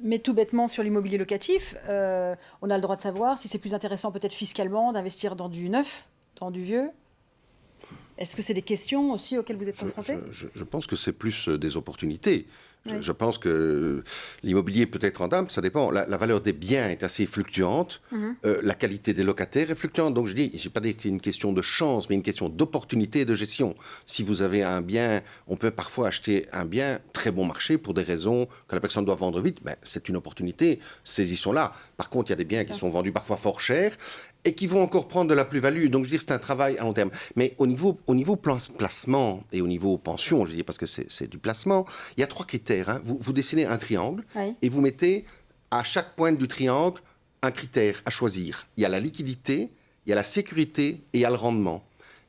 Mais tout bêtement, sur l'immobilier locatif, on a le droit de savoir si c'est plus intéressant peut-être fiscalement d'investir dans du neuf, dans du vieux. Est-ce que c'est des questions aussi auxquelles vous êtes confrontés? Je pense que c'est plus des opportunités. Oui. Je pense que l'immobilier peut être rentable, ça dépend. La valeur des biens est assez fluctuante, la qualité des locataires est fluctuante. Donc je dis, je n'ai pas dit qu'il y a une question de chance, mais une question d'opportunité et de gestion. Si vous avez un bien, on peut parfois acheter un bien très bon marché pour des raisons que la personne doit vendre vite. Ben, c'est une opportunité, saisissons-la. Par contre, il y a des biens qui sont vendus parfois fort cher et qui vont encore prendre de la plus-value. Donc, je veux dire, c'est un travail à long terme. Mais au niveau placement et au niveau pension, je veux dire, parce que c'est du placement, il y a 3 critères. Hein. Vous dessinez un triangle et vous mettez à chaque pointe du triangle un critère à choisir. Il y a la liquidité, il y a la sécurité et il y a le rendement.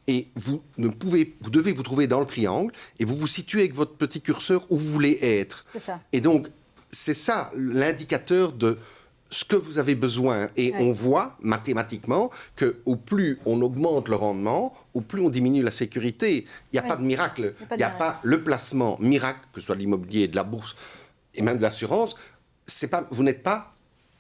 Et vous devez vous trouver dans le triangle et vous vous situez avec votre petit curseur où vous voulez être. C'est ça. Et donc, c'est ça l'indicateur de ce que vous avez besoin. Et on voit mathématiquement qu'au plus on augmente le rendement, au plus on diminue la sécurité. Il n'y a pas de miracle. Il n'y a pas le placement miracle, que ce soit de l'immobilier, de la bourse et même de l'assurance. Vous n'êtes pas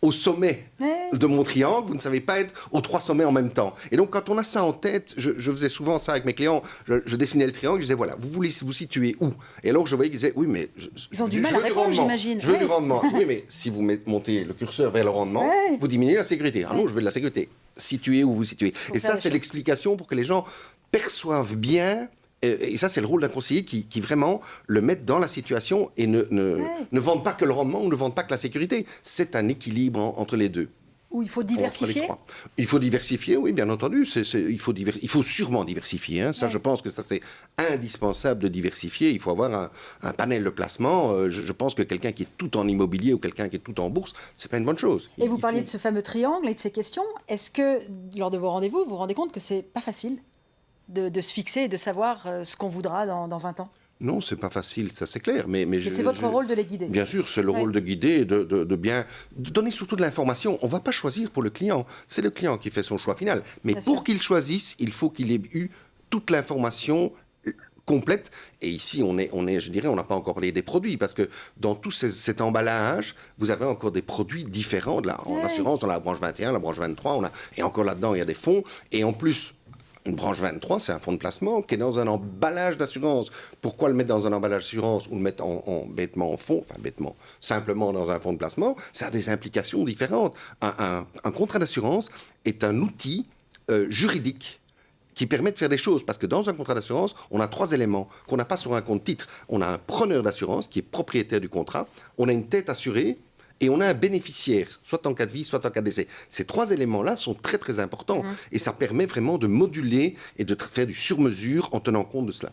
au sommet de mon triangle, vous ne savez pas être aux 3 sommets en même temps. Et donc, quand on a ça en tête, je faisais souvent ça avec mes clients, je dessinais le triangle, je disais, voilà, vous voulez vous situer où? Et alors, je voyais qu'ils disaient, oui, mais ils ont du mal à répondre, j'imagine. Je veux du rendement. Oui, mais si vous montez le curseur vers le rendement, vous diminuez la sécurité. Ah non, je veux de la sécurité. Situez où vous situez. Et ça, c'est l'explication pour que les gens perçoivent bien. Et ça, c'est le rôle d'un conseiller qui vraiment le met dans la situation et ne vende pas que le rendement ou ne vende pas que la sécurité. C'est un équilibre entre les deux. Où il faut diversifier. Il faut diversifier, oui, bien entendu. Il faut sûrement diversifier. Hein. Ça, je pense que ça, c'est indispensable de diversifier. Il faut avoir un panel de placement. Je pense que quelqu'un qui est tout en immobilier ou quelqu'un qui est tout en bourse, c'est pas une bonne chose. Et vous parliez de ce fameux triangle et de ces questions. Est-ce que, lors de vos rendez-vous, vous vous rendez compte que c'est pas facile de se fixer et de savoir ce qu'on voudra dans 20 ans? Non, c'est pas facile, ça c'est clair. Mais c'est votre rôle de les guider. Bien sûr, c'est le rôle de guider, de bien donner surtout de l'information. On ne va pas choisir pour le client. C'est le client qui fait son choix final. Mais pour qu'il choisisse, il faut qu'il ait eu toute l'information complète. Et ici, je dirais, on n'a pas encore parlé des produits, parce que dans tout cet emballage, vous avez encore des produits différents. En assurance, dans la branche 21, la branche 23, et encore là-dedans, il y a des fonds. Et en plus, une branche 23, c'est un fonds de placement qui est dans un emballage d'assurance. Pourquoi le mettre dans un emballage d'assurance ou le mettre bêtement en fonds, enfin bêtement, simplement dans un fonds de placement? Ça a des implications différentes. Un contrat d'assurance est un outil juridique qui permet de faire des choses. Parce que dans un contrat d'assurance, on a 3 éléments qu'on n'a pas sur un compte titre. On a un preneur d'assurance qui est propriétaire du contrat. On a une tête assurée. Et on a un bénéficiaire, soit en cas de vie, soit en cas de décès. Ces 3 éléments-là sont très, très importants. Et ça permet vraiment de moduler et de faire du sur-mesure en tenant compte de cela.